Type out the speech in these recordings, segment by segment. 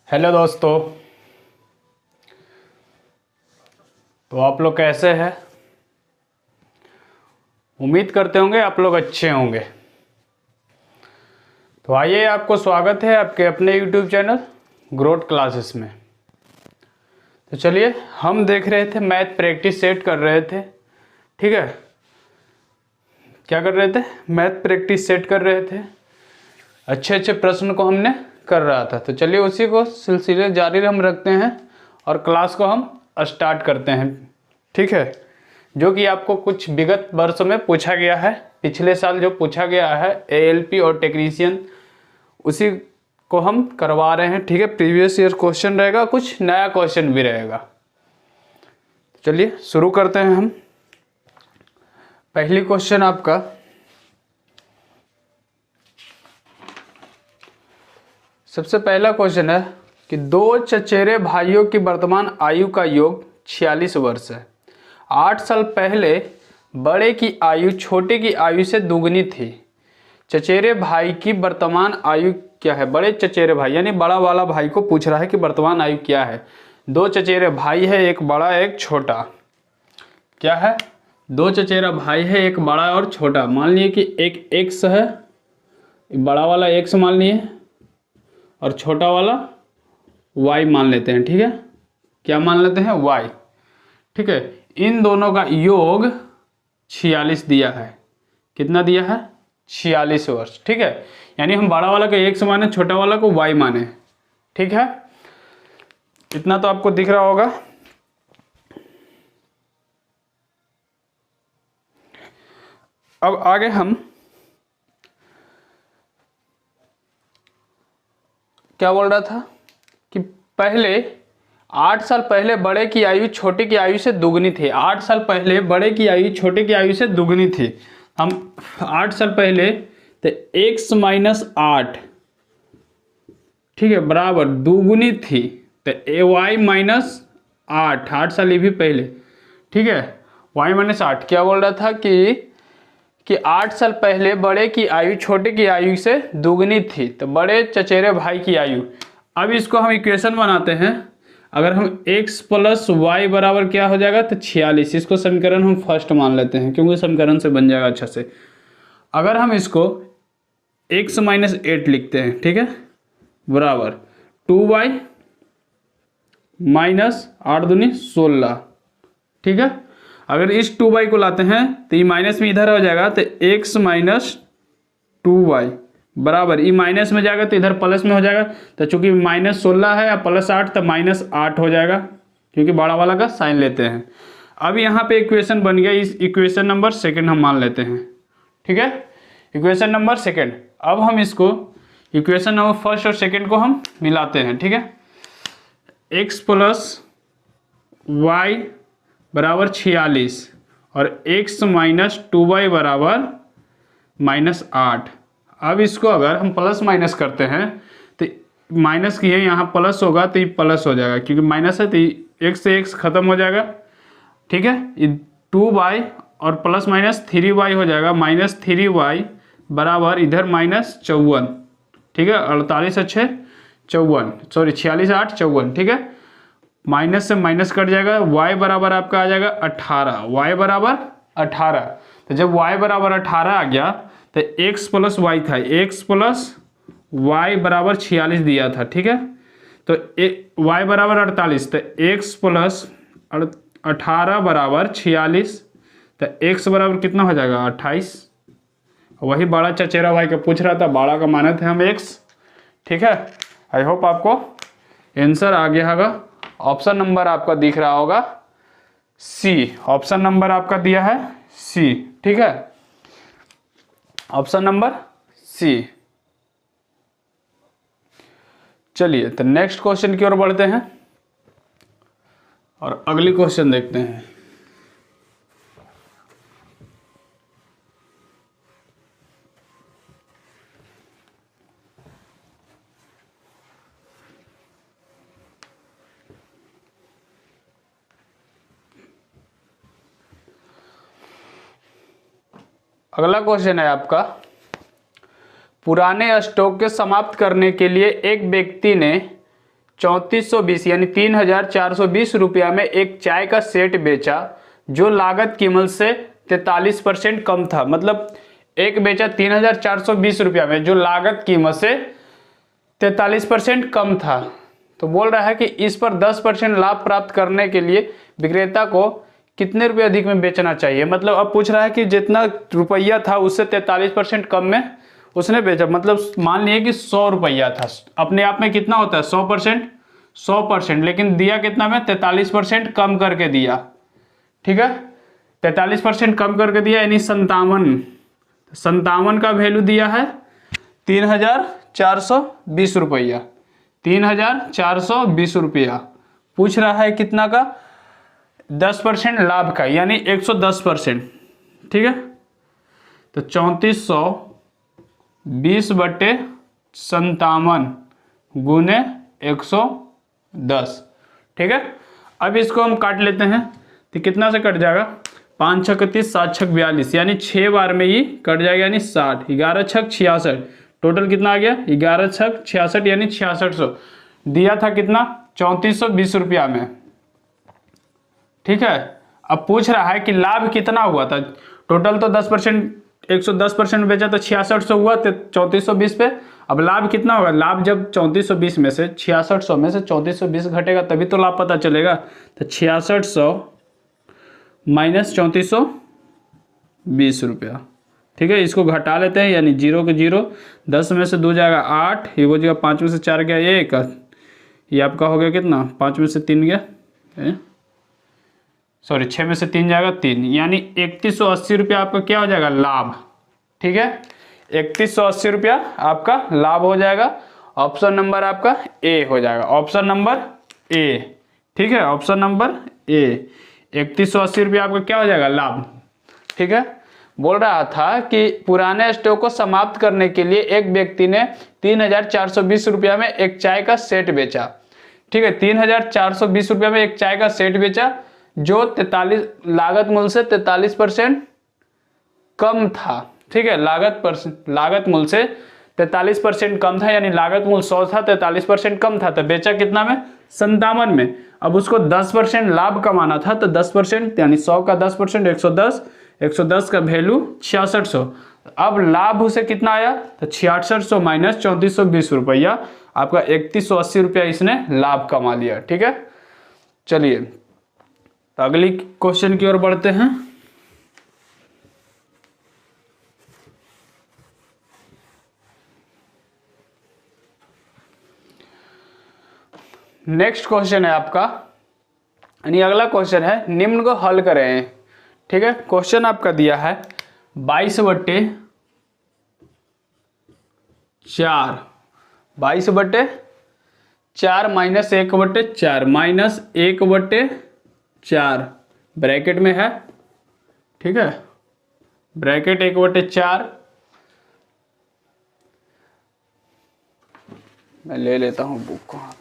Hello दोस्तों। तो आप लोग कैसे हैं? उम्मीद करते होंगे आप लोग अच्छे होंगे। तो आइए, आपको स्वागत है आपके अपने YouTube चैनल ग्रोथ क्लासेस में। तो चलिए, हम देख रहे थे मैथ प्रैक्टिस सेट कर रहे थे। ठीक है, क्या कर रहे थे? मैथ प्रैक्टिस सेट कर रहे थे। अच्छे अच्छे प्रश्न को हमने कर रहा था। तो चलिए उसी को सिलसिले जारी हम रखते हैं और क्लास को हम स्टार्ट करते हैं। ठीक है, जो कि आपको कुछ विगत वर्षों में पूछा गया है। पिछले साल जो पूछा गया है ALP और टेक्नीशियन, उसी को हम करवा रहे हैं। ठीक है, प्रीवियस ईयर क्वेश्चन रहेगा, कुछ नया क्वेश्चन भी रहेगा। चलिए शुरू करते हैं हम। पहली क्वेश्चन आपका, सबसे पहला क्वेश्चन है कि दो चचेरे भाइयों की वर्तमान आयु का योग 46 वर्ष है। 8 साल पहले बड़े की आयु छोटे की आयु से दुगनी थी। चचेरे भाई की वर्तमान आयु क्या है? बड़े चचेरे भाई यानी बड़ा वाला भाई को पूछ रहा है कि वर्तमान आयु क्या है। दो चचेरे भाई है, एक बड़ा एक छोटा। क्या है? दो चचेरा भाई है, एक बड़ा और छोटा। मान लिए कि एक एक्स है, बड़ा वाला एक्स मान लिए और छोटा वाला y मान लेते हैं। ठीक है, क्या मान लेते हैं? y। ठीक है, इन दोनों का योग 46 दिया है। कितना दिया है? 46 वर्ष। ठीक है, यानी हम बड़ा वाला को x माने, छोटा वाला को y माने। ठीक है, इतना तो आपको दिख रहा होगा। अब आगे हम क्या बोल रहा था कि पहले 8 साल पहले बड़े की आयु छोटे की आयु से दुगनी थी। 8 साल पहले बड़े की आयु छोटे की आयु से दुगनी थी। हम 8 साल पहले तो x माइनस 8, ठीक है, बराबर दुगुनी थी तो y माइनस 8। 8 साल ये भी पहले। ठीक है, y माइनस 8। क्या बोल रहा था कि 8 साल पहले बड़े की आयु छोटे की आयु से दुगनी थी, तो बड़े चचेरे भाई की आयु। अब इसको हम इक्वेशन बनाते हैं। अगर हम x प्लस वाई बराबर क्या हो जाएगा? तो 46। इसको समीकरण हम फर्स्ट मान लेते हैं क्योंकि समीकरण से बन जाएगा अच्छा से। अगर हम इसको x माइनस 8 लिखते हैं, ठीक है, बराबर 2y माइनस 8 दूनी 16। ठीक है, अगर इस 2y को लाते हैं तो ये माइनस में इधर हो जाएगा, तो x माइनस 2y बराबर, ये माइनस में जाएगा तो इधर प्लस में हो जाएगा। तो चूंकि माइनस 16 है या प्लस 8, तो माइनस 8 हो जाएगा क्योंकि बड़ा वाला का साइन लेते हैं। अब यहाँ पे इक्वेशन बन गया, इस इक्वेशन नंबर सेकंड हम मान लेते हैं। ठीक है, इक्वेशन नंबर सेकंड। अब हम इसको इक्वेशन नंबर फर्स्ट और सेकंड को हम मिलाते हैं। ठीक है, x प्लस वाई बराबर 46 और x माइनस 2y बराबर माइनस 8। अब इसको अगर हम प्लस माइनस करते हैं तो माइनस किए यहाँ प्लस होगा तो ये प्लस हो जाएगा, क्योंकि माइनस है तो x से x खत्म हो जाएगा। ठीक है, ये 2y और प्लस माइनस 3y हो जाएगा, माइनस 3y बराबर इधर माइनस 54। ठीक है, 48 अच्छे 54, सॉरी 46 8 54। ठीक है, माइनस से माइनस कट जाएगा, y बराबर आपका आ जाएगा 18। y बराबर 18। तो जब y बराबर 18 आ गया तो x प्लस वाई था, x प्लस वाई बराबर 46 दिया था। ठीक है, तो y बराबर 48, तो x प्लस 18 बराबर 46, तो x बराबर कितना हो जाएगा? 28। वही बड़ा चचेरा भाई का पूछ रहा था, बड़ा का माने थे हम x। ठीक है, आई होप आपको आंसर आ गया होगा। ऑप्शन नंबर आपका दिख रहा होगा सी। ऑप्शन नंबर आपका दिया है सी। ठीक है, ऑप्शन नंबर सी। चलिए तो नेक्स्ट क्वेश्चन की ओर बढ़ते हैं और अगली क्वेश्चन देखते हैं। अगला क्वेश्चन है आपका, पुराने स्टॉक के समाप्त करने के लिए एक व्यक्ति ने 3420 यानी 3420 रुपया में एक चाय का सेट बेचा जो लागत कीमत से 43% कम था। मतलब एक बेचा 3420 रुपया में जो लागत कीमत से 43% कम था। तो बोल रहा है कि इस पर 10% लाभ प्राप्त करने के लिए विक्रेता को कितने रुपये अधिक में बेचना चाहिए। मतलब अब पूछ रहा है कि जितना रुपया था उससे 43% कम में उसने बेचा। मतलब मान लिए कि 100 रुपया था, अपने आप में कितना होता है 100%, लेकिन दिया कितना में 43% कम करके दिया। ठीक है, 43% कम करके दिया यानी 57 का वैल्यू दिया है 3420 रुपया, 3420 रुपया। पूछ रहा है कितना का, 10% लाभ का यानी 110%। ठीक है, तो 3420/57 गुने 110। ठीक है, अब इसको हम काट लेते हैं तो कितना से कट जाएगा, 5 छक 30, 7 छक 42 यानी 6 बार में ही कट जाएगा यानी 60, 11 छक 66, टोटल कितना आ गया 11 छक 66 यानी 6600। दिया था कितना 3420 रुपया में। ठीक है, अब पूछ रहा है कि लाभ कितना हुआ था। टोटल तो 10%, 110% बेचा तो 6600 हुआ, तो 3420 पे। अब लाभ कितना होगा, लाभ जब 3420 में से 6600 में से 3420 घटेगा तभी तो लाभ पता चलेगा। तो 6600 माइनस 3420 रुपया। ठीक है, इसको घटा लेते हैं यानी 0 के 0, 10 में से 2 जाएगा 8, ये हो जाएगा 5 में से 4 गया 1, ये आपका हो गया कितना 5 में से 3 गया, सॉरी 6 में से 3 जाएगा 3, यानी 3180 रुपया आपका क्या हो जाएगा लाभ। ठीक है, 3180 रुपया आपका लाभ हो जाएगा। ऑप्शन नंबर आपका ए हो जाएगा, ऑप्शन नंबर ए। ठीक है, ऑप्शन नंबर ए, 3180 रुपया आपका क्या हो जाएगा लाभ। ठीक है, बोल रहा था कि पुराने स्टॉक को समाप्त करने के लिए एक व्यक्ति ने 3420 रुपया में एक चाय का सेट बेचा। ठीक है, 3420 रुपया में एक चाय का सेट बेचा जो 43 लागत मूल्य से 43% कम था। ठीक है, लागत मूल्य से 43% कम था, यानी लागत मूल्य 100 था, 43% कम था, तो बेचा कितना में 57 में। अब उसको 10% लाभ कमाना था, तो 10% यानी 100 का 10% 110, 110 का वैल्यू 6600। अब लाभ उसे कितना आया, तो 6600 माइनस 3420 रुपया, आपका 3180 रुपया इसने लाभ कमा लिया। ठीक है, चलिए तो अगली क्वेश्चन की ओर बढ़ते हैं। नेक्स्ट क्वेश्चन है आपका, यानी अगला क्वेश्चन है, निम्न को हल करें। ठीक है, क्वेश्चन आपका दिया है 22/4, 22/4 माइनस 1/4 माइनस 1/4 ब्रैकेट में है। ठीक है, ब्रैकेट 1/4 मैं ले लेता हूं बुक को हाथ में।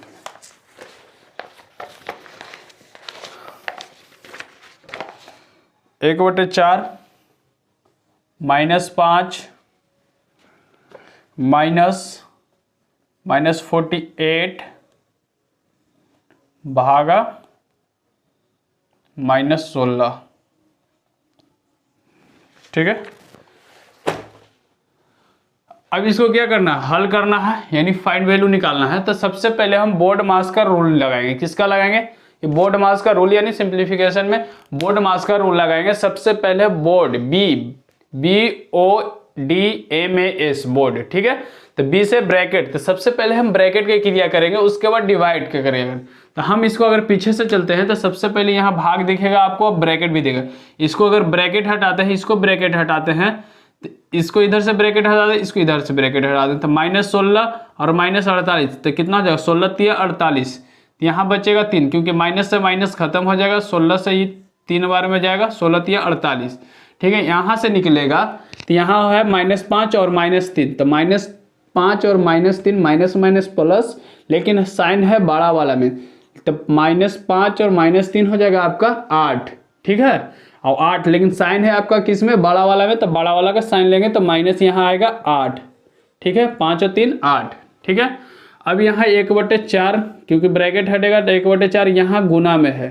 1/4 -5 -48 भागा -16। ठीक है, अब इसको क्या करना है, हल करना है, यानी फाइंड वैल्यू निकालना है। तो सबसे पहले हम बोर्ड मास का रूल लगाएंगे। किसका लगाएंगे, ये बोर्ड मास का रूल, यानी सिंप्लीफिकेशन में बोर्ड मास का रूल लगाएंगे। सबसे पहले बोर्ड BODMAS बोर्ड। ठीक है, तो बी से ब्रैकेट, तो सबसे पहले हम ब्रैकेट की क्रिया करेंगे, उसके बाद डिवाइड के करेंगे। तो हम इसको अगर पीछे से चलते हैं तो सबसे पहले यहाँ भाग दिखेगा आपको, ब्रैकेट भी देगा। इसको अगर ब्रैकेट हटाते हैं, इसको ब्रैकेट हटाते हैं, तो इसको इधर से ब्रैकेट हटा दें, इसको इधर से ब्रैकेट हटा दें, तो -16 और -48, तो कितना हो जाएगा 16 3 48, यहाँ बचेगा 3, क्योंकि माइनस से माइनस खत्म हो जाएगा, 16 से ही 3 बार में जाएगा, 16 3 48। ठीक है, यहाँ से निकलेगा तो यहाँ है -5 और -3, तो -5 और -3 माइनस माइनस प्लस, लेकिन साइन है बड़ा वाला में, तो -5 और -3 हो जाएगा आपका 8। ठीक है, और 8, लेकिन साइन है आपका किस में, बड़ा वाला में, तो बड़ा वाला का साइन लेंगे तो माइनस यहाँ आएगा 8। ठीक है, 5 और 3 8। ठीक है, अब यहाँ 1/4, क्योंकि ब्रैकेट हटेगा तो 1/4 यहाँ गुना में है,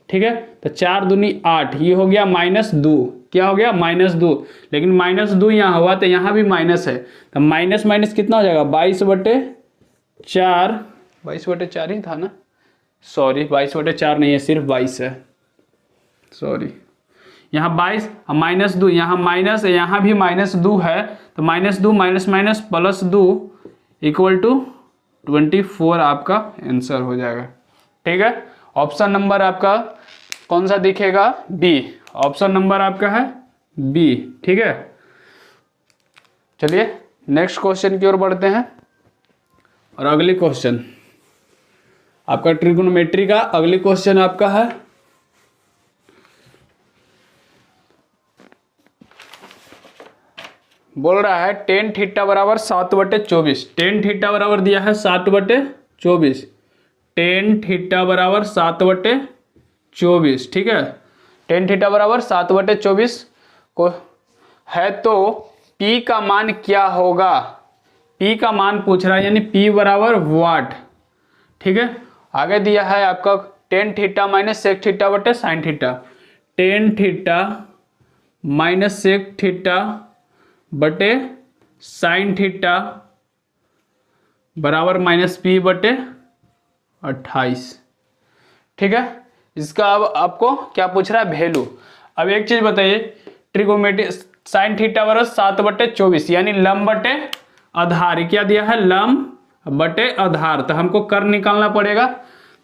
ठीक है। तो 4 दूनी 8, ये हो गया -2, क्या हो गया -2, लेकिन -2 यहाँ हुआ तो यहाँ भी माइनस है, तो माइनस माइनस कितना हो जाएगा 22/4, 22/4 ही था ना, सॉरी 22/4 नहीं है, सिर्फ 22 है, सॉरी। यहाँ 22 -2, यहाँ माइनस, यहाँ भी -2 है, तो -2 माइनस माइनस प्लस 2 = 24 आपका आंसर हो जाएगा, ठीक है। ऑप्शन नंबर आपका कौन सा दिखेगा, बी, ऑप्शन नंबर आपका है बी, ठीक है। चलिए नेक्स्ट क्वेश्चन की ओर बढ़ते हैं, और अगली क्वेश्चन आपका ट्रिगोनोमेट्री का अगली क्वेश्चन आपका है बोल रहा है tan θ = 7/24, tan θ बराबर दिया है 7/24, tan θ = 7/24, ठीक है। tan θ = 7/24 को है तो P का मान क्या होगा, P का मान पूछ रहा है, यानी P = वाट, ठीक है। आगे दिया है आपका tan θ - sec θ/sin θ, tan θ - sec θ/sin θ बराबर -P/28, ठीक है। इसका अब आपको क्या पूछ रहा है, वैल्यू। अब एक चीज बताइए, ट्रिगोनोमेट्री sin θ = 7/24, यानी लंब बटे आधार, क्या दिया है, लंब बटे आधार, तो हमको कर्ण निकालना पड़ेगा।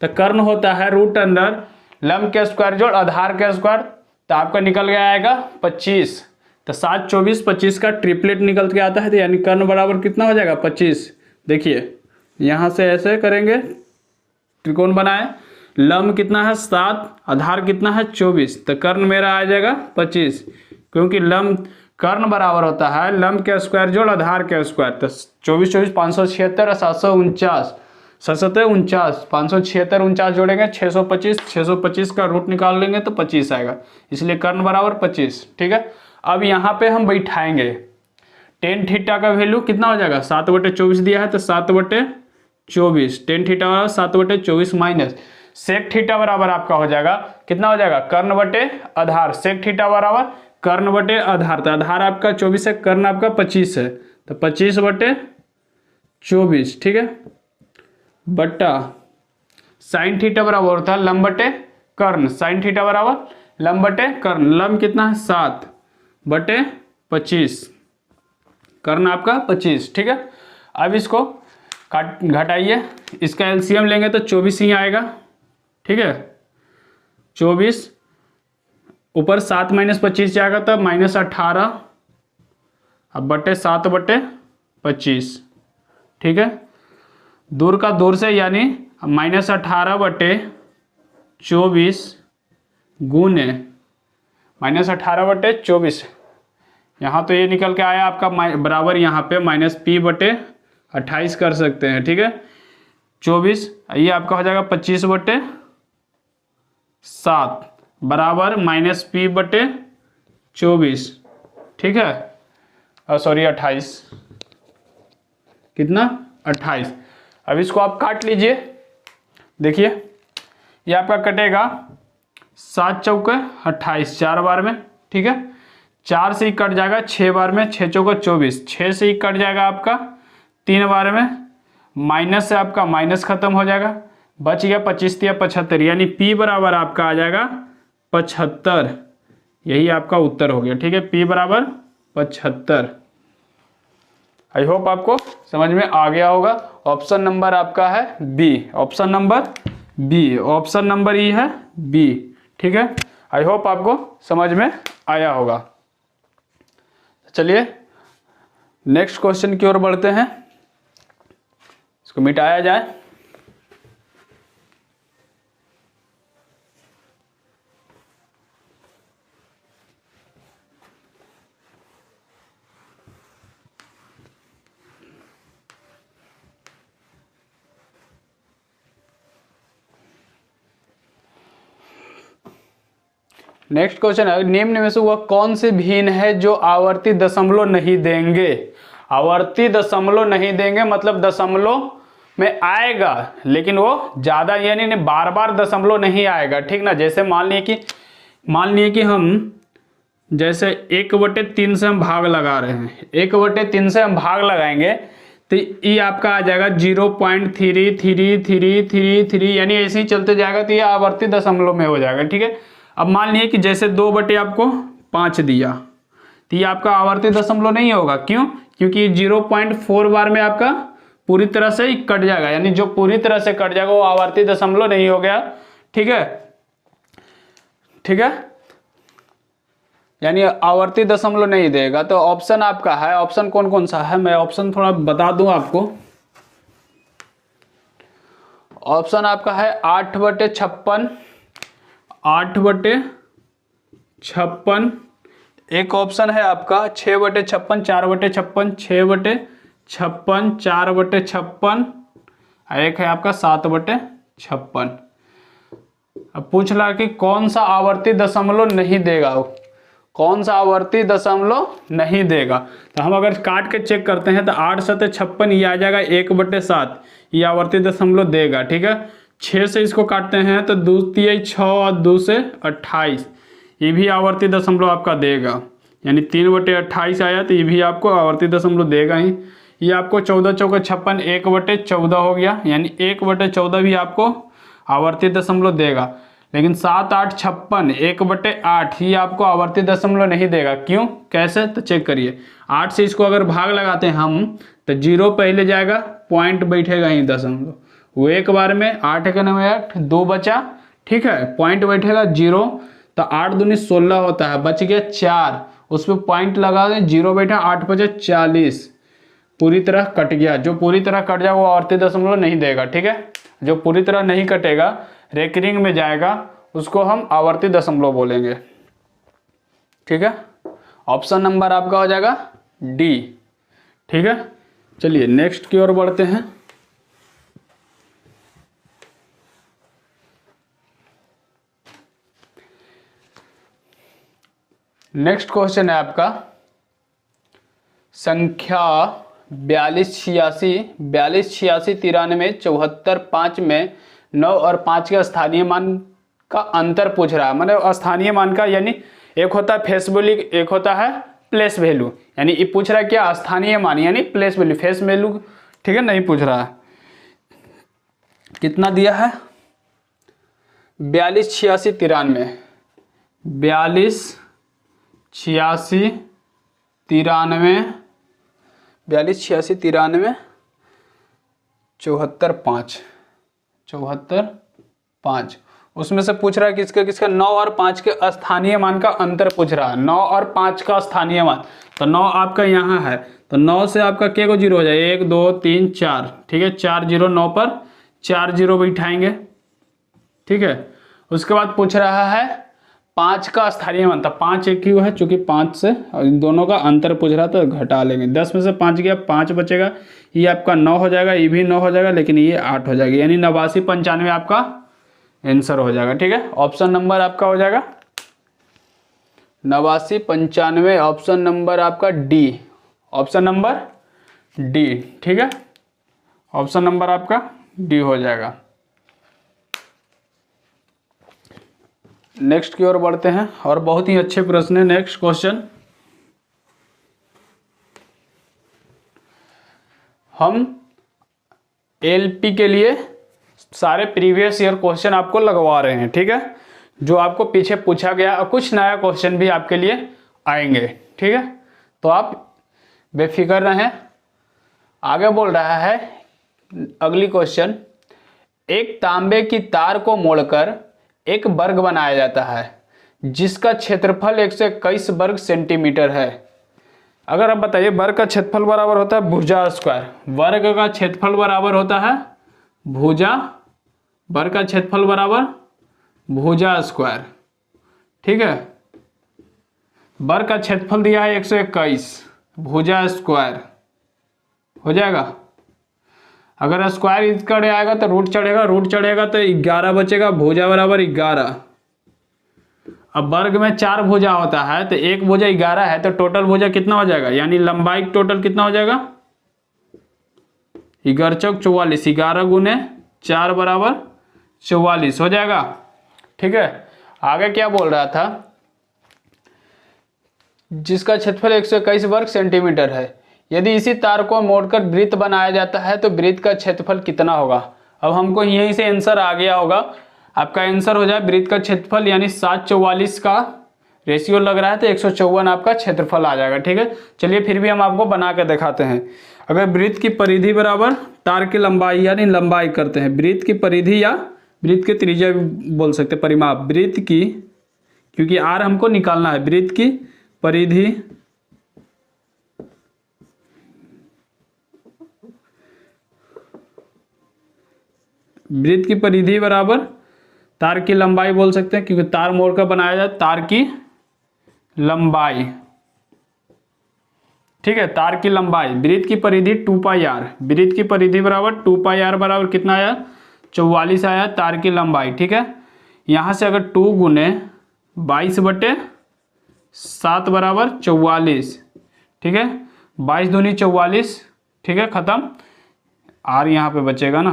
तो कर्ण होता है √अंदर लंब के स्क्वायर जोड़ आधार के स्क्वायर, तो आपका निकल गया आएगा 25, तो 7, 24, 25 का ट्रिपलेट निकल के आता है, तो यानी कर्ण बराबर कितना हो जाएगा 25। देखिए यहाँ से ऐसे करेंगे, त्रिकोण बनाए, लंब कितना है 7, आधार कितना है 24, तो कर्ण मेरा आ जाएगा 25, क्योंकि लंब कर्ण बराबर होता है लंब के स्क्वायर जोड़ आधार के स्क्वायर, तो 24, 24, 576 और 749, 749, 576, 49 जोड़ेंगे 625, 625 का रूट निकाल लेंगे तो 25 आएगा, इसलिए कर्ण बराबर 25, ठीक है। अब यहाँ पे हम बैठाएंगे, tan θ का वैल्यू कितना हो जाएगा, 7/24 दिया है, तो 7/24, tan θ बराबर 7/24 माइनस sec θ बराबर आपका हो जाएगा, कितना हो जाएगा, कर्ण बटे आधार, sec θ बराबर कर्ण बटे आधार, तो आधार आपका 24 है, कर्ण आपका 25 है, तो 25/24, ठीक है, बट्टा sin θ बराबर होता है लंब बटे कर्ण, sin θ बराबर लंब बटे कर्ण, लंब कितना है 7/25, कर्ण आपका 25, ठीक है। अब इसको घटाइए, इसका एलसीएम लेंगे तो 24 ही आएगा, ठीक है। 24 ऊपर 7 - 25 जाएगा तो -18, अब बटे 7/25, ठीक है। दूर का दूर से, यानी -18/24 गुने -18/24, यहाँ तो ये निकल के आया आपका बराबर, यहाँ पे -P/28 कर सकते हैं, ठीक है। 24 ये आपका हो जाएगा 25/7 बराबर -P/24, ठीक है, सॉरी 28, कितना 28। अब इसको आप काट लीजिए, देखिए ये आपका कटेगा 7 चौके 28, 4 बार में, ठीक है। 4 से ही कट जाएगा 6 बार में, 6 चौके 24, 6 से ही कट जाएगा आपका 3 बार में, माइनस से आपका माइनस खत्म हो जाएगा, बच गया 25 या 75, यानी P बराबर आपका आ जाएगा 75, यही आपका उत्तर हो गया, ठीक है, P बराबर 75। आई होप आपको समझ में आ गया होगा। ऑप्शन नंबर आपका है B, option number B, option number ई है बी, ठीक है। आई होप आपको समझ में आया होगा। चलिए नेक्स्ट क्वेश्चन की ओर बढ़ते हैं, इसको मिटाया जाए। नेक्स्ट क्वेश्चन है, निम्न में से वह कौन से भिन्न है जो आवर्ती दशमलव नहीं देंगे। आवर्ती दशमलव नहीं देंगे मतलब दशमलव में आएगा, लेकिन वो ज़्यादा यानी बार बार दशमलव नहीं आएगा, ठीक ना। जैसे मान लिए कि हम जैसे 1/3 से हम भाग लगा रहे हैं, 1/3 से हम भाग लगाएंगे तो ये आपका आ जाएगा 0.333333, यानी ऐसे ही चलते जाएगा तो ये आवर्ती दशमलव में हो जाएगा, ठीक है। अब मान लिए कि जैसे 2/5 दिया तो ये आपका आवर्ती दशमलव नहीं होगा, क्यों? क्योंकि 0.4 बार में आपका पूरी तरह से ही कट जाएगा, यानी जो पूरी तरह से कट जाएगा वो आवर्ती दशमलव नहीं हो गया, ठीक है, ठीक है, यानी आवर्ती दशमलव नहीं देगा। तो ऑप्शन आपका है, ऑप्शन कौन कौन सा है, मैं ऑप्शन थोड़ा बता दूं आपको। ऑप्शन आपका है 8/56, 8/56, एक ऑप्शन है आपका 6/56, 4/56, 6/56, 4/56, एक है आपका 7/56। अब पूछ रहा कि कौन सा आवर्ती दशमलव नहीं देगा, कौन सा आवर्ती दशमलव नहीं देगा। तो हम अगर काट के चेक करते हैं तो 8×7=56, ये आ जाएगा 1/7, ये आवर्ती दशमलव देगा, ठीक है। 6 से इसको काटते हैं तो 2 × 6 और 2 से 28, ये भी आवर्ती दशमलव आपका देगा, यानी 3/28 आया तो ये भी आपको आवर्ती दशमलव देगा ही। ये आपको 14×4=56, 1/14 हो गया, यानी 1/14 भी आपको आवर्ती दशमलव देगा। लेकिन 7×8=56, 1/8 ये आपको आवर्ती दशमलव नहीं देगा, क्यों? कैसे? तो चेक करिए, 8 से इसको अगर भाग लगाते हैं हम तो 0 पहले जाएगा, पॉइंट बैठेगा ही दशमलव, वो एक बार में 8 × 9 = 8, 2 बचा, ठीक है, पॉइंट बैठेगा 0, तो 8 दूनी 16 होता है, बच गया 4, उस पर पॉइंट लगा दें, 0 बैठा, 8×5=40, पूरी तरह कट गया। जो पूरी तरह कट जाए वो आवर्ती दशमलव नहीं देगा, ठीक है। जो पूरी तरह नहीं कटेगा, रेकरिंग में जाएगा, उसको हम आवर्ती दशमलव बोलेंगे, ठीक है। ऑप्शन नंबर आपका हो जाएगा डी, ठीक है। चलिए नेक्स्ट की ओर बढ़ते हैं। नेक्स्ट क्वेश्चन है आपका संख्या 4286, 43, 93, 74, 5 में 9 और 5 के स्थानीय मान का अंतर पूछ रहा है। मतलब स्थानीय मान का, यानी एक होता है फेस वैल्यू, एक होता है प्लेस वैल्यू, यानी ये पूछ रहा है क्या? स्थानीय मान यानी प्लेस वैल्यू, फेस वैल्यू, ठीक है, नहीं पूछ रहा है। कितना दिया है? 42, 86, 93, 42, 86, 93, 42, 86, 93, 74, 5, 74, 5, उसमें से पूछ रहा है किसका किसका? 9 और 5 के स्थानीय मान का अंतर पूछ रहा है। 9 और 5 का स्थानीय मान, तो 9 आपका यहाँ है, तो 9 से आपका क्या को 0 हो जाए? 1 2 3 4, ठीक है, 4 0, 9 पर 4 0 बैठाएंगे, ठीक है। उसके बाद पूछ रहा है 5 का स्थानीय मान, तो 5 एक ही है, चूंकि 5 से इन दोनों का अंतर पूछ रहा था, तो घटा लेंगे। 10 में से 5 गया, 5 बचेगा, ये आपका 9 हो जाएगा, ये भी 9 हो जाएगा, लेकिन ये 8 हो जाएगा, यानी 89, 95 आपका आंसर हो जाएगा, ठीक है। ऑप्शन नंबर आपका हो जाएगा 89, 95, ऑप्शन नंबर आपका डी, ऑप्शन नंबर डी, ठीक है, ऑप्शन नंबर आपका डी हो जाएगा। नेक्स्ट की ओर बढ़ते हैं, और बहुत ही अच्छे प्रश्न है। नेक्स्ट क्वेश्चन, हम एलपी के लिए सारे प्रीवियस ईयर क्वेश्चन आपको लगवा रहे हैं, ठीक है, जो आपको पीछे पूछा गया, और कुछ नया क्वेश्चन भी आपके लिए आएंगे, ठीक है, तो आप बेफिक्र रहें। आगे बोल रहा है अगली क्वेश्चन, एक तांबे की तार को मोड़कर एक वर्ग बनाया जाता है जिसका क्षेत्रफल 121 वर्ग सेंटीमीटर है। अगर आप बताइए, वर्ग का क्षेत्रफल बराबर होता है भुजा स्क्वायर, वर्ग का क्षेत्रफल बराबर होता है भुजा, वर्ग का क्षेत्रफल बराबर भुजा स्क्वायर, ठीक है। वर्ग का क्षेत्रफल दिया है 121, भुजा स्क्वायर हो जाएगा। अगर स्क्वायर इसका आएगा तो रूट चढ़ेगा, रूट चढ़ेगा तो 11 बचेगा, भुजा बराबर 11। अब वर्ग में 4 भुजा होता है, तो एक भुजा 11 है, तो टोटल भुजा कितना हो जाएगा? यानी लंबाई टोटल कितना हो जाएगा? 11 चौक 44, 11 गुने 4 बराबर 44 हो जाएगा। ठीक है, आगे क्या बोल रहा था, जिसका क्षेत्रफल 121 वर्ग सेंटीमीटर है, यदि इसी तार को मोड़कर वृत्त बनाया जाता है तो वृत्त का क्षेत्रफल कितना होगा। अब हमको यहीं से आंसर आ गया होगा, आपका आंसर हो जाए वृत्त का क्षेत्रफल यानी 744 का रेशियो लग रहा है तो 154 आपका क्षेत्रफल आ जाएगा। ठीक है, चलिए फिर भी हम आपको बना के दिखाते हैं। अगर वृत्त की परिधि बराबर तार की लंबाई यानी लंबाई करते हैं, वृत्त की परिधि या वृत्त की त्रिज्या बोल सकते हैं, परिमाप, वृत्त की, क्योंकि आर हमको निकालना है, वृत्त की परिधि वृत्त की परिधि बराबर तार की लंबाई बोल सकते हैं, क्योंकि तार मोड़ कर बनाया जाए, तार की लंबाई। ठीक है, तार की लंबाई, वृत्त की परिधि 2 पाई आर, वृत्त की परिधि बराबर 2 पाई आर बराबर कितना आया, 44 आया तार की लंबाई। ठीक है, यहाँ से अगर 2 गुने 22/7 बराबर 44। ठीक है, 22 दूनी 44। ठीक है, खत्म, आर यहाँ पे बचेगा ना,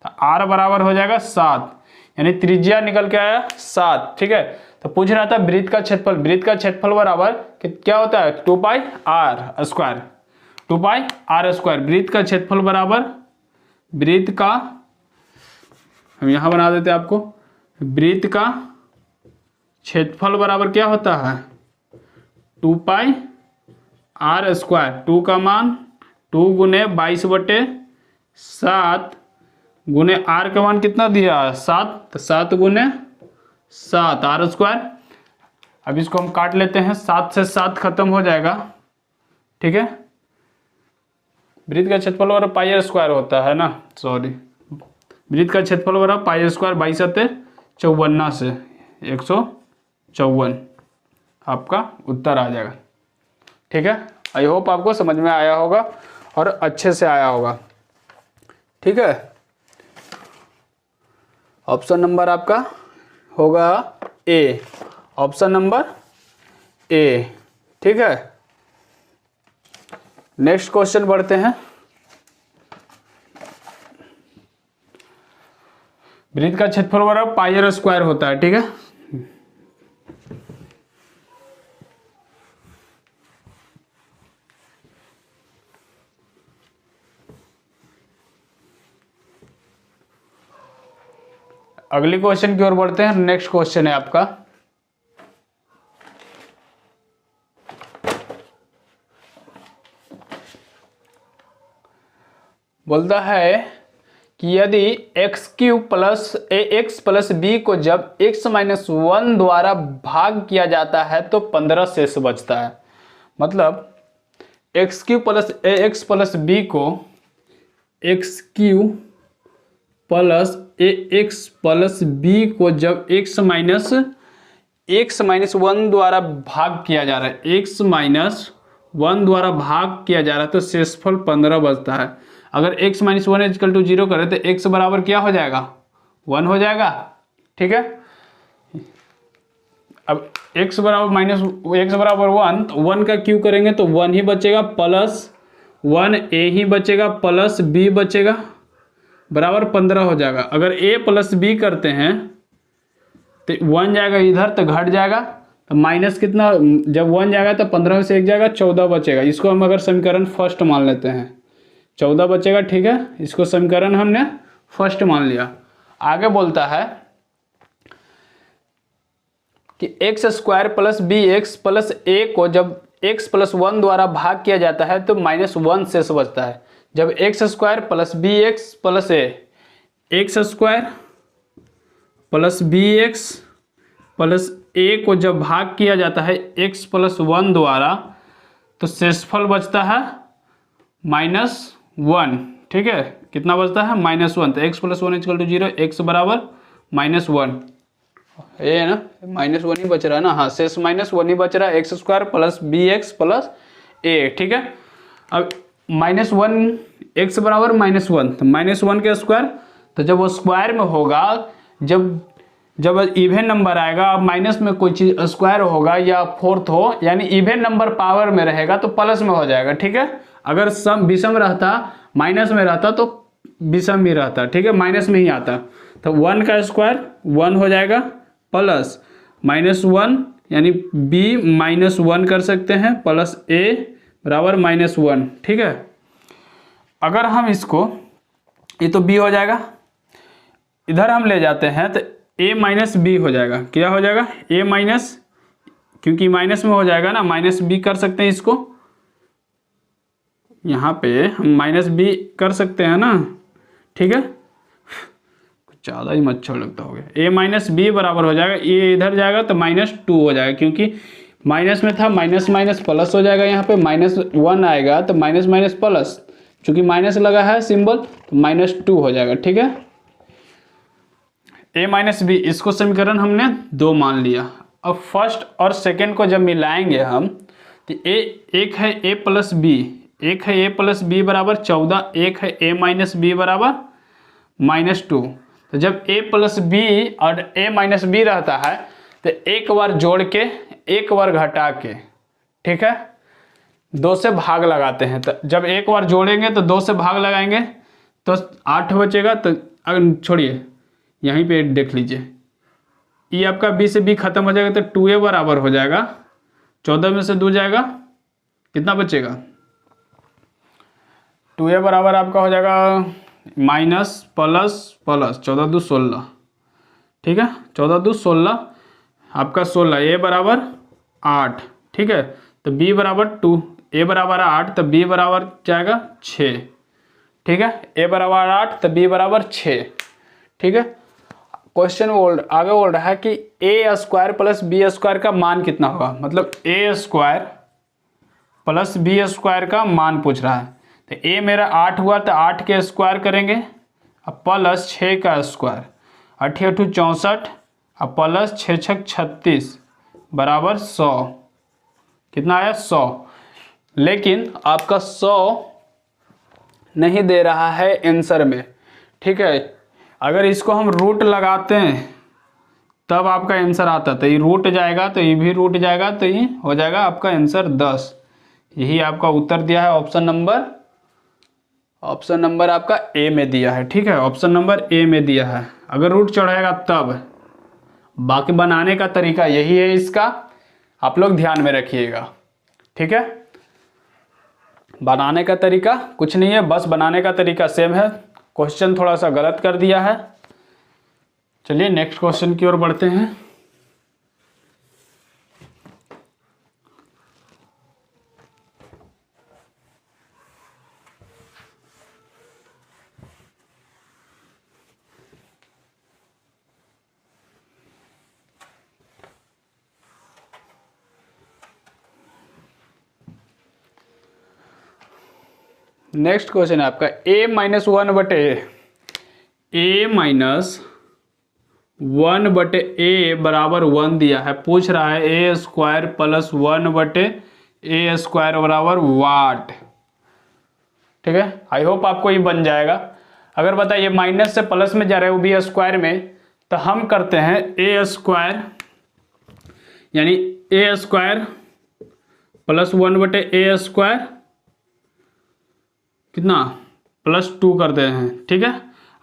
तो आर बराबर हो जाएगा 7, यानी त्रिज्या निकल के आया 7। ठीक है, तो पूछ रहा था वृत्त का क्षेत्रफल, वृत्त का क्षेत्रफल बराबर क्या होता है, 2 pi r square, 2 pi r square. वृत्त का क्षेत्रफल बराबर, वृत्त का, हम यहाँ बना देते हैं आपको, वृत्त का क्षेत्रफल बराबर क्या होता है, 2 पाई आर स्क्वायर। 2 का मान 2 गुने 22/7 गुने आर का मान कितना दिया, 7, तो 7 गुने 7 आर स्क्वायर। अब इसको हम काट लेते हैं, 7 से 7 खत्म हो जाएगा। ठीक है, वृत्त का क्षेत्रफल बराबर पाई आर स्क्वायर होता है ना, सॉरी, वृत्त का क्षेत्रफल बराबर पाई आर स्क्वायर 22/54 से 154 आपका उत्तर आ जाएगा। ठीक है, आई होप आपको समझ में आया होगा और अच्छे से आया होगा। ठीक है, ऑप्शन नंबर आपका होगा ए, ऑप्शन नंबर ए। ठीक है, नेक्स्ट क्वेश्चन बढ़ते हैं। वृत्त का क्षेत्रफल बराबर पाई आर स्क्वायर होता है। ठीक है, अगले क्वेश्चन की ओर बढ़ते हैं। नेक्स्ट क्वेश्चन है आपका, बोलता है कि यदि x³ plus ax plus b को जब x-1 द्वारा भाग किया जाता है तो 15 शेष बचता है। मतलब x³ plus ax plus b को x³ plus ax plus b को जब x-1 द्वारा भाग किया जा रहा है, x-1 द्वारा भाग किया जा रहा है तो शेषफल 15 बचता है। अगर x-1 = 0 करें तो x बराबर क्या हो जाएगा, 1 हो जाएगा। ठीक है, अब x बराबर 1, तो 1 का क्यू करेंगे तो 1 ही बचेगा, प्लस 1a ही बचेगा, प्लस b बचेगा, बराबर 15 हो जाएगा। अगर a प्लस b करते हैं तो 1 जाएगा इधर तो घट जाएगा, तो माइनस कितना, जब 1 जाएगा तो 15 में से 1 जाएगा, 14 बचेगा। इसको हम अगर समीकरण फर्स्ट मान लेते हैं, 14 बचेगा। ठीक है, इसको समीकरण हमने फर्स्ट मान लिया। आगे बोलता है कि x² plus bx plus a को जब x+1 द्वारा भाग किया जाता है तो -1 शेष बचता है। जब x² plus bx plus a, x² plus bx plus a को जब भाग किया जाता है x+1 द्वारा तो शेषफल बचता है -1। ठीक है, कितना बचता है, -1। तो x+1 = 0, x बराबर -1, ये है ना, -1 ही बच रहा है ना, हाँ, शेष -1 ही बच रहा है, x² plus bx plus a। ठीक है, अब -1, x बराबर -1, तो -1 के स्क्वायर, तो जब वो स्क्वायर में होगा, जब इवन नंबर आएगा, माइनस में कोई चीज स्क्वायर होगा या फोर्थ हो, यानी इवन नंबर पावर में रहेगा तो प्लस में हो जाएगा। ठीक है, अगर सम विषम रहता, माइनस में रहता तो विषम में रहता, ठीक है, माइनस में ही आता। तो 1 का स्क्वायर 1 हो जाएगा प्लस -1 यानी b -1 कर सकते हैं प्लस a बराबर -1, ठीक है। अगर हम इसको, ये तो b हो जाएगा, इधर हम ले जाते हैं तो a माइनस बी हो जाएगा। क्या हो जाएगा? a माइनस, क्योंकि माइनस में हो जाएगा ना, माइनस बी कर सकते हैं इसको, यहाँ पे हम माइनस बी कर सकते हैं ना, ठीक है। कुछ ज़्यादा ही मच्छर लगता हो गया। a माइनस बी बराबर हो जाएगा, ये इधर जाएगा तो -2 हो जाएगा, क्योंकि माइनस में था, माइनस माइनस प्लस हो जाएगा। यहाँ पे -1 आएगा तो माइनस माइनस प्लस, चूँकि माइनस लगा है सिंबल तो -2 हो जाएगा, ठीक है। a माइनस बी, इसको समीकरण हमने 2 मान लिया। अब फर्स्ट और सेकंड को जब मिलाएंगे हम तो एक है a प्लस बी, एक है a प्लस बी बराबर 14, एक है a माइनस बी बराबर -2। तो जब a प्लस बी और a माइनस बी रहता है तो एक बार जोड़ के एक बार घटा के, ठीक है, 2 से भाग लगाते हैं। तो जब एक बार जोड़ेंगे तो 2 से भाग लगाएंगे तो 8 बचेगा। तो अगर छोड़िए, यहीं पे देख लीजिए, ये आपका b से b खत्म हो जाएगा तो 2a बराबर हो जाएगा, 14 में से 2 जाएगा, कितना बचेगा? 2a बराबर आपका हो जाएगा माइनस प्लस प्लस 14 2 16, ठीक है, 14 2 16 आपका 16, a बराबर 8, ठीक है। तो b बराबर 2, a बराबर 8 तो b बराबर जाएगा 6, ठीक है, a बराबर 8 तो b बराबर 6, ठीक है। क्वेश्चन आगे बोल रहा है कि a square plus B square का मान कितना होगा, मतलब a square plus B square का मान पूछ रहा है। तो a मेरा 8 हुआ तो 8 के स्क्वायर करेंगे, अब प्लस 6 का स्क्वायर, 8 8 64, अब प्लस 6 6 36 बराबर 100, कितना आया? 100। लेकिन आपका 100 नहीं दे रहा है आंसर में, ठीक है। अगर इसको हम रूट लगाते हैं तब आपका आंसर आता, तो ये रूट जाएगा तो ये भी रूट जाएगा, तो ये हो जाएगा आपका आंसर 10। यही आपका उत्तर दिया है ऑप्शन नंबर आपका ए में दिया है, ठीक है, ऑप्शन नंबर ए में दिया है। अगर रूट चढ़ाएगा तब, बाकी बनाने का तरीका यही है इसका, आप लोग ध्यान में रखिएगा, ठीक है। बनाने का तरीका कुछ नहीं है, बस बनाने का तरीका सेम है, क्वेश्चन थोड़ा सा गलत कर दिया है। चलिए नेक्स्ट क्वेश्चन की ओर बढ़ते हैं। नेक्स्ट क्वेश्चन है आपका a माइनस 1 बटे a बराबर 1 दिया है। पूछ रहा है a स्क्वायर प्लस 1 बटे a स्क्वायर बराबर वाट, ठीक है। आई होप आपको ये बन जाएगा। अगर बताइए माइनस से प्लस में जा रहे हैं वो भी स्क्वायर में, तो हम करते हैं a स्क्वायर यानी a स्क्वायर प्लस 1 बटे a स्क्वायर कितना +2 करते हैं, ठीक है।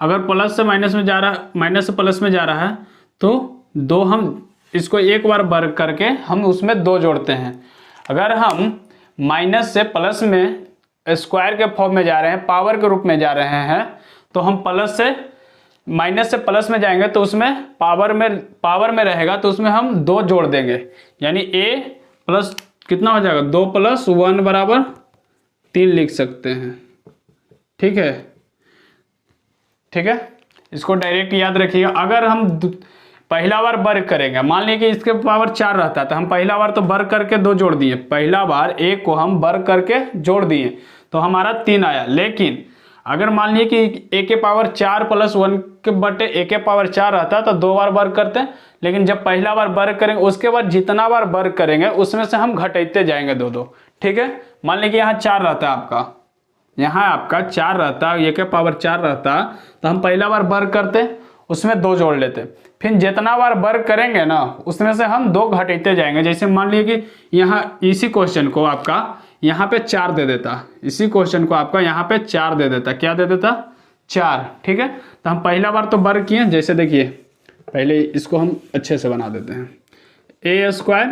अगर प्लस से माइनस में जा रहा, माइनस से प्लस में जा रहा है तो 2 हम इसको एक बार वर्ग करके हम उसमें 2 जोड़ते हैं। अगर हम माइनस से प्लस में स्क्वायर के फॉर्म में जा रहे हैं, पावर के रूप में जा रहे हैं, तो हम प्लस से माइनस से प्लस में जाएंगे तो उसमें पावर में रहेगा तो उसमें हम 2 जोड़ देंगे, यानी a प्लस कितना हो जाएगा 2 + 1 बराबर 3 लिख सकते हैं, ठीक है, ठीक है। इसको डायरेक्ट याद रखिएगा। अगर हम पहला बार वर्ग करेंगे, मान लीजिए कि इसके पावर 4 रहता है तो हम पहला बार तो वर्ग करके 2 जोड़ दिए, पहला बार a को हम वर्ग करके जोड़ दिए तो हमारा 3 आया। लेकिन अगर मान लीजिए कि a के पावर 4 + 1 के बटे a के पावर 4 रहता तो 2 बार वर्ग करते हैं। लेकिन जब पहला बार वर्ग करेंगे उसके बाद जितना बार वर्ग करेंगे उसमें से हम घटाते जाएंगे 2 ठीक है। मान लीजिए यहाँ 4 रहता है आपका, यहाँ आपका 4 रहता, a के पावर 4 रहता तो हम पहला बार वर्ग करते उसमें 2 जोड़ लेते, फिर जितना बार वर्ग करेंगे ना उसमें से हम 2 घटाते जाएंगे। जैसे मान लीजिए कि यहाँ इसी क्वेश्चन को आपका यहाँ पे 4 दे देता, इसी क्वेश्चन को आपका यहाँ पे 4 दे देता, क्या दे देता 4। ठीक है, तो हम पहला बार तो वर्ग किए, जैसे देखिए पहले इसको हम अच्छे से बना देते हैं, ए स्क्वायर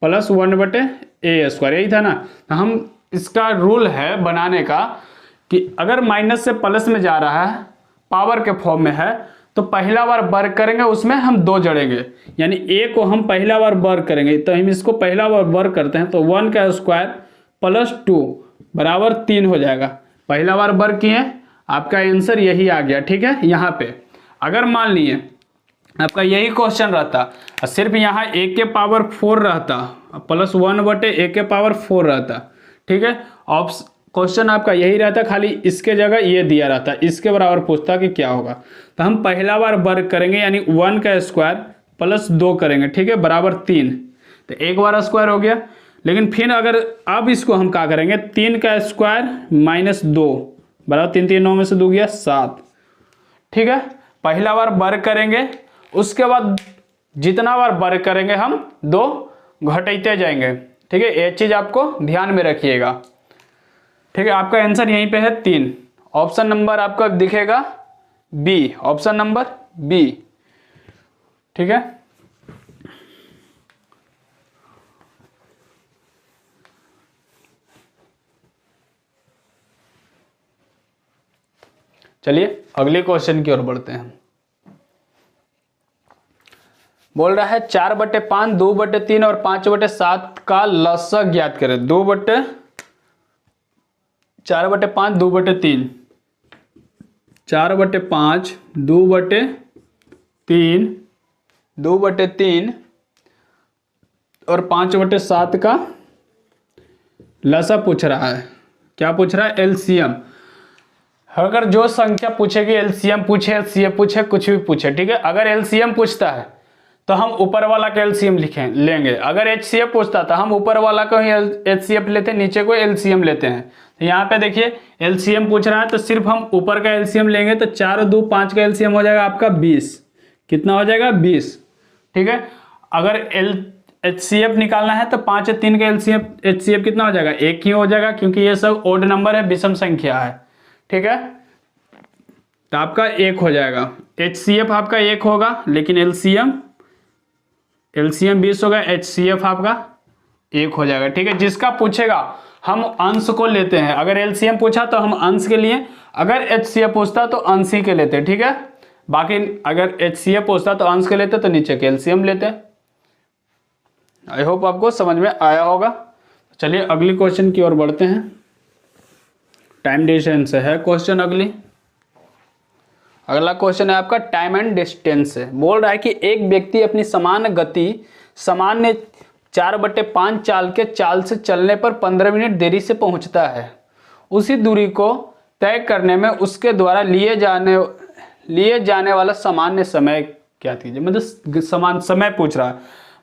प्लस 1/a², यही था ना। तो हम इसका रूल है बनाने का कि अगर माइनस से प्लस में जा रहा है, पावर के फॉर्म में है, तो पहला बार वर्ग करेंगे उसमें हम 2 जोड़ेंगे, यानी a को हम पहला बार वर्ग करेंगे, तो हम इसको पहला बार वर्ग करते हैं, तो 1 का स्क्वायर प्लस 2 बराबर 3 हो जाएगा। पहला बार वर्ग किए, आपका आंसर यही आ गया। ठीक है, यहाँ पे अगर मान लिए आपका यही क्वेश्चन रहता, सिर्फ यहाँ a के पावर 4 रहता प्लस 1/a के पावर 4 रहता, ठीक है, क्वेश्चन आपका यही रहता, खाली इसके जगह ये दिया रहता, इसके बराबर पूछता कि क्या होगा। तो हम पहला बार वर्ग करेंगे, यानी 1 का स्क्वायर प्लस 2 करेंगे, ठीक है, बराबर 3, तो एक बार स्क्वायर हो गया। लेकिन फिर अगर अब इसको हम क्या करेंगे, 3 का स्क्वायर माइनस 2 बराबर 3 3 9 में से 2 गया 7। ठीक है, पहला बार वर्ग करेंगे, उसके बाद जितना बार वर्ग करेंगे हम 2 घटाते जाएंगे। ठीक है, ये चीज आपको ध्यान में रखिएगा। ठीक है, आपका आंसर यहीं पे है 3, ऑप्शन नंबर आपका दिखेगा बी, ऑप्शन नंबर बी। ठीक है, चलिए अगले क्वेश्चन की ओर बढ़ते हैं। बोल रहा है 4/5, 2/3 और 5/7 का लसागु ज्ञात करें। 4/5, 2/3, 4/5, 2/3, 2/3 और 5/7 का लसा पूछ रहा है। क्या पूछ रहा है, एलसीएम। अगर जो संख्या पूछेगी, एलसीएम पूछे, एचसीएफ पूछे, कुछ भी पूछे, ठीक है, अगर एलसीएम पूछता है तो हम ऊपर वाला का एलसीएम लेंगे, अगर एचसीएफ पूछता तो हम ऊपर वाला को ही एचसीएफ लेते हैं, नीचे को एलसीएम लेते हैं। तो यहाँ पे देखिए एलसीएम पूछ रहा है तो सिर्फ हम ऊपर का एलसीएम लेंगे, तो 4 और 2 5 का एलसीएम हो जाएगा आपका 20। कितना हो जाएगा, 20। ठीक है, अगर एचसीएफ निकालना है तो 5 और 3 का एचसीएफ कितना हो जाएगा, 1 ही हो जाएगा, क्योंकि ये सब ओड नंबर है, विषम संख्या है। ठीक है, तो आपका 1 हो जाएगा, एचसीएफ आपका 1 होगा, लेकिन एलसीएम 20 होगा, एचसीएफ आपका 1 हो जाएगा। ठीक है, जिसका पूछेगा हम अंश को लेते हैं, अगर एलसीएम पूछा तो हम अंश के लिए, अगर एचसीएफ पूछता तो अंश ही के लेते हैं। ठीक है, बाकी अगर एचसीएफ पूछता तो अंश के लेते, तो नीचे के एलसीएम लेते हैं। आई होप आपको समझ में आया होगा। चलिए अगली क्वेश्चन की ओर बढ़ते हैं। टाइम डिस्टेंस से है क्वेश्चन अगला क्वेश्चन है आपका टाइम एंड डिस्टेंस से। बोल रहा है कि एक व्यक्ति अपनी समान गति सामान्य 4/5 चाल से चलने पर 15 मिनट देरी से पहुंचता है। उसी दूरी को तय करने में उसके द्वारा लिए जाने वाला सामान्य समय क्या कीजिए, मतलब समान समय पूछ रहा है।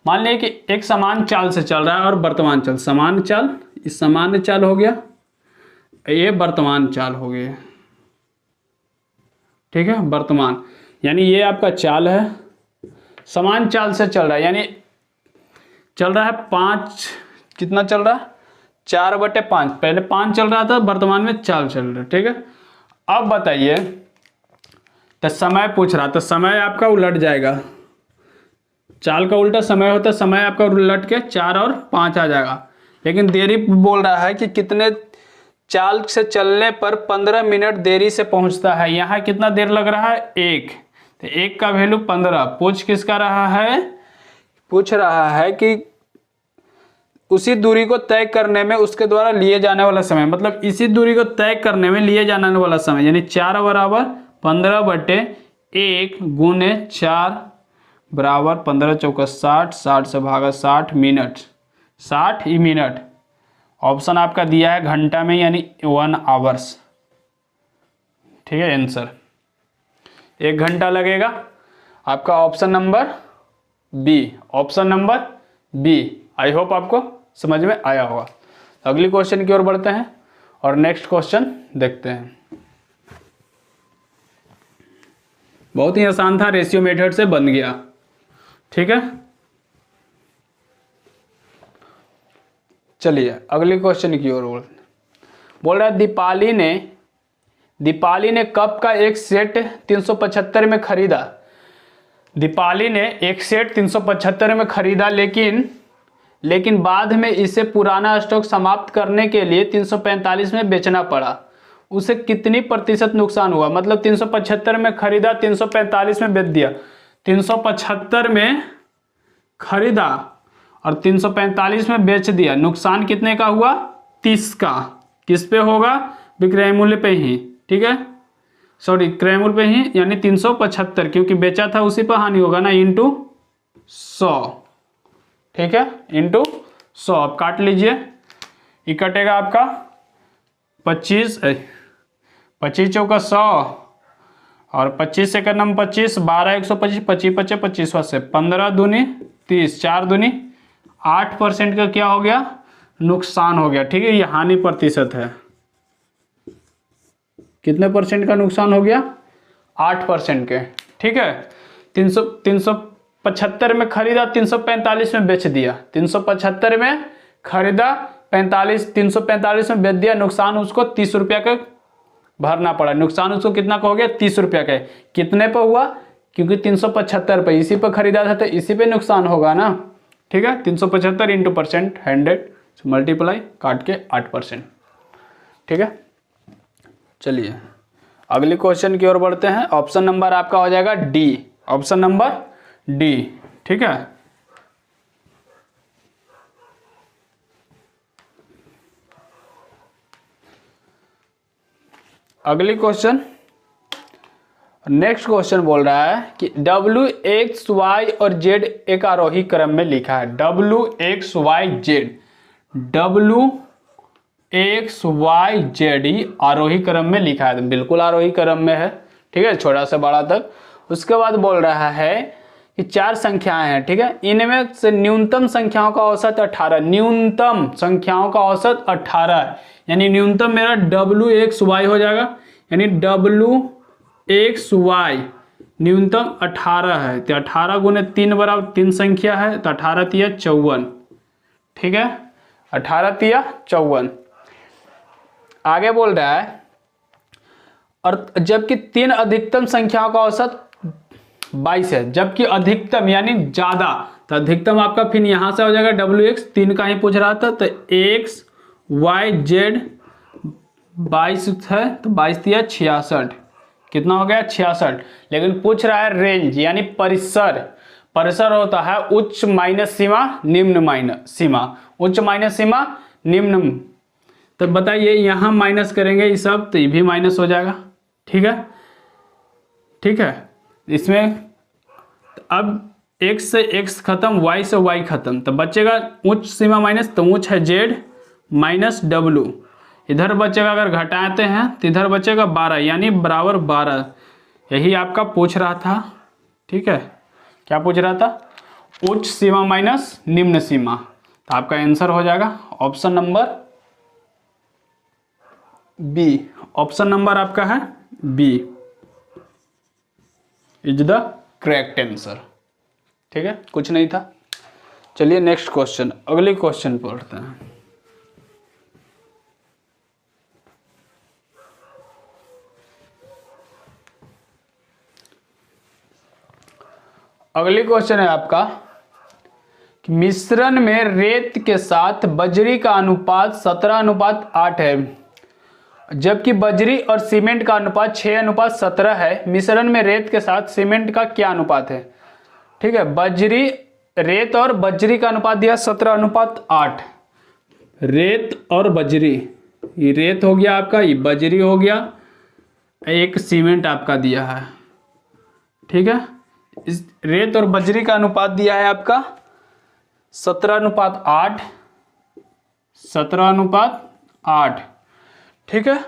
मान लिया कि एक समान चाल से चल रहा है और वर्तमान चाल, समान चाल, इस सामान्य चाल हो गया, ये वर्तमान चाल हो गई। ठीक है, वर्तमान यानी ये आपका चाल है, समान चाल से चल रहा है, यानी चल रहा है 5, कितना चल रहा है, 4/5, पहले 5 चल रहा था, वर्तमान में 4 चल रहा है। ठीक है, अब बताइए, तो समय पूछ रहा, तो समय आपका उलट जाएगा, चाल का उल्टा समय होता है, समय आपका उलट के 4 और 5 आ जाएगा। लेकिन देरी बोल रहा है कि कितने चाल से चलने पर 15 मिनट देरी से पहुंचता है। यहाँ कितना देर लग रहा है, 1, तो 1 का वैल्यू 15। पूछ किसका रहा है, पूछ रहा है कि उसी दूरी को तय करने में उसके द्वारा लिए जाने वाला समय, मतलब इसी दूरी को तय करने में लिए जाने वाला समय, यानी 4 बराबर 15/1 गुने 4 बराबर 15 चौका 60, 60 से भागा 60 मिनट, 60 ही मिनट। ऑप्शन आपका दिया है घंटा में, यानी 1 आवर्स। ठीक है, आंसर 1 घंटा लगेगा। आपका option number B, option number B. I hope आपको समझ में आया होगा। अगली क्वेश्चन की ओर बढ़ते हैं और नेक्स्ट क्वेश्चन देखते हैं। बहुत ही आसान था, रेशियो मेथड से बन गया। ठीक है, चलिए अगले क्वेश्चन की ओर बोल रहा है दीपाली ने कप का एक सेट 375 में खरीदा। दीपाली ने एक सेट 375 में खरीदा, लेकिन बाद में इसे पुराना स्टॉक समाप्त करने के लिए 345 में बेचना पड़ा। उसे कितनी प्रतिशत नुकसान हुआ? मतलब 375 में खरीदा, 345 में बेच दिया। 375 में खरीदा और 345 में बेच दिया, नुकसान कितने का हुआ? 30 का। किस पे होगा? विक्रय मूल्य पे ही, ठीक है, सॉरी क्रय मूल्य पे ही, यानी 375, क्योंकि बेचा था उसी पर हानि होगा ना, इंटू 100, ठीक है, इंटू 100। अब काट लीजिए, ये कटेगा आपका 25 चौका 100 और 25 से करना 25, 12 125, 25 25 25 से 15 दूनी 30, 4 दूनी 8% का क्या हो गया? नुकसान हो गया, ठीक है। ये हानि प्रतिशत है। कितने परसेंट का नुकसान हो गया? 8% के, ठीक है। 375 में खरीदा, 345 में बेच दिया। 375 में खरीदा, 345 में बेच दिया, नुकसान उसको 30 रुपया का भरना पड़ा। नुकसान उसको कितना का हो गया? 30 रुपया का। कितने पर हुआ? क्योंकि 375 पे इसी पर खरीदा था तो इसी पे नुकसान होगा ना, ठीक है। 375 इंटू परसेंट 100 मल्टीप्लाई काट के 8%, ठीक है। चलिए अगले क्वेश्चन की ओर बढ़ते हैं। ऑप्शन नंबर आपका हो जाएगा डी, ऑप्शन नंबर डी, ठीक है। अगली क्वेश्चन, नेक्स्ट क्वेश्चन बोल रहा है कि W X Y और Z एक आरोही क्रम में लिखा है। W X Y Z, W X Y Z आरोही क्रम में लिखा है, बिल्कुल आरोही क्रम में है, ठीक है, छोटा से बड़ा तक। उसके बाद बोल रहा है कि 4 संख्याएं हैं, ठीक है, इनमें से न्यूनतम संख्याओं का औसत 18, न्यूनतम संख्याओं का औसत 18 है, यानी न्यूनतम मेरा W X Y हो जाएगा, यानी W X Y न्यूनतम 18 है, तो 18 गुने 3 बराबर 3 संख्या है, तो 18 तिया 54, ठीक है, 18 तिया 54। आगे बोल रहा है और जबकि 3 अधिकतम संख्याओं का औसत 22 है, जबकि अधिकतम यानी ज्यादा, तो अधिकतम आपका फिर यहां से हो जाएगा WX, 3 का ही पूछ रहा था, तो X Y Z 22 है, तो 22 तिया 66, कितना हो गया? 66। लेकिन पूछ रहा है रेंज यानी परिसर। परिसर होता है उच्च माइनस सीमा, निम्न माइनस सीमा, उच्च माइनस सीमा, निम्न। तो बताइए यहां माइनस करेंगे ये सब, तो ये भी माइनस हो जाएगा, ठीक है, ठीक है। इसमें अब x से x खत्म, y से y खत्म, तो बचेगा उच्च सीमा माइनस, तो उच्च है z माइनस W, इधर बचेगा, अगर घटाते हैं तो इधर बचेगा 12, यानी बराबर 12। यही आपका पूछ रहा था, ठीक है, क्या पूछ रहा था? उच्च सीमा माइनस निम्न सीमा, तो आपका आंसर हो जाएगा option number B. Option number आपका है B is the correct answer, ठीक है, कुछ नहीं था। चलिए नेक्स्ट क्वेश्चन, अगले क्वेश्चन पढ़ते हैं। अगली क्वेश्चन है आपका कि मिश्रण में रेत के साथ बजरी का अनुपात 17:8 है, जबकि बजरी और सीमेंट का अनुपात 6:17 है। मिश्रण में रेत के साथ सीमेंट का क्या अनुपात है? ठीक है, बजरी, रेत और बजरी का अनुपात दिया 17:8। रेत और बजरी, ये रेत हो गया आपका, ये बजरी हो गया, एक सीमेंट आपका दिया है, ठीक है। इस रेत और बजरी का अनुपात दिया है आपका 17:8, 17:8, ठीक है।